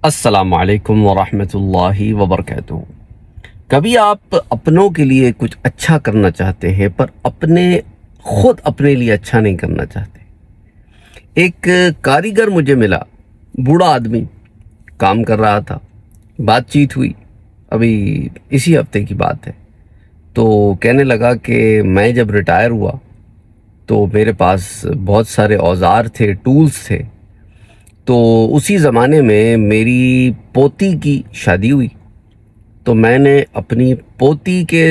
अस्सलामु अलैकुम वरहमतुल्लाहि वबरकातुहू। कभी आप अपनों के लिए कुछ अच्छा करना चाहते हैं पर खुद अपने लिए अच्छा नहीं करना चाहते। एक कारीगर मुझे मिला, बूढ़ा आदमी काम कर रहा था। बातचीत हुई, अभी इसी हफ्ते की बात है। तो कहने लगा कि मैं जब रिटायर हुआ तो मेरे पास बहुत सारे औजार थे, टूल्स थे। तो उसी ज़माने में मेरी पोती की शादी हुई, तो मैंने अपनी पोती के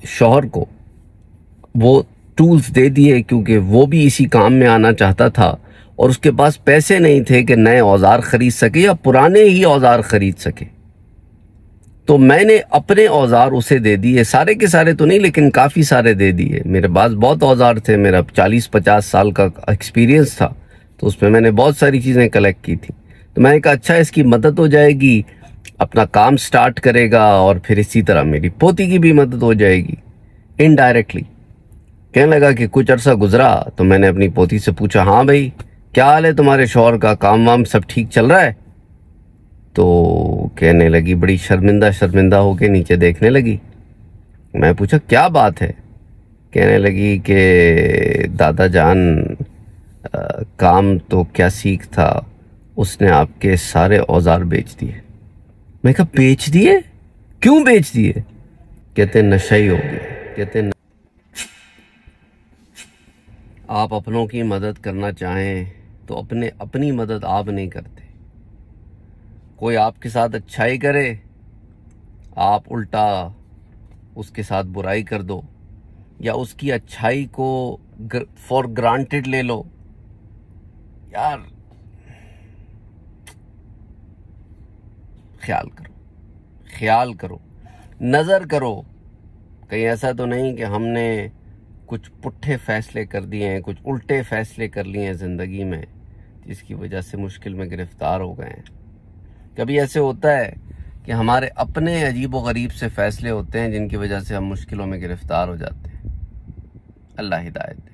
शौहर को वो टूल्स दे दिए, क्योंकि वो भी इसी काम में आना चाहता था और उसके पास पैसे नहीं थे कि नए औजार ख़रीद सके या पुराने ही औजार ख़रीद सके। तो मैंने अपने औजार उसे दे दिए, सारे के सारे तो नहीं लेकिन काफ़ी सारे दे दिए। मेरे पास बहुत औजार थे, मेरा 40-50 साल का एक्सपीरियंस था, तो उसमें मैंने बहुत सारी चीज़ें कलेक्ट की थी। तो मैंने कहा अच्छा, इसकी मदद हो जाएगी, अपना काम स्टार्ट करेगा और फिर इसी तरह मेरी पोती की भी मदद हो जाएगी इनडायरेक्टली। कहने लगा कि कुछ अरसा गुजरा तो मैंने अपनी पोती से पूछा, हाँ भाई क्या हाल है तुम्हारे शौहर का, काम वाम सब ठीक चल रहा है? तो कहने लगी, बड़ी शर्मिंदा शर्मिंदा होके नीचे देखने लगी। मैं पूछा क्या बात है? कहने लगी कि दादा जान, काम तो क्या सीख था, उसने आपके सारे औजार बेच दिए। मैं कहा बेच दिए? क्यों बेच दिए? कहते नशा ही हो गया। कहते आप अपनों की मदद करना चाहें तो अपनी मदद आप नहीं करते। कोई आपके साथ अच्छाई करे, आप उल्टा उसके साथ बुराई कर दो या उसकी अच्छाई को फॉर ग्रांटेड ले लो। यार ख्याल करो, नज़र करो। कहीं ऐसा तो नहीं कि हमने कुछ पुट्ठे फैसले कर दिए हैं, कुछ उल्टे फैसले कर लिए हैं ज़िंदगी में, जिसकी वजह से मुश्किल में गिरफ्तार हो गए हैं। कभी ऐसे होता है कि हमारे अपने अजीब व गरीब से फैसले होते हैं जिनकी वजह से हम मुश्किलों में गिरफ्तार हो जाते हैं। अल्लाह हिदायत दे।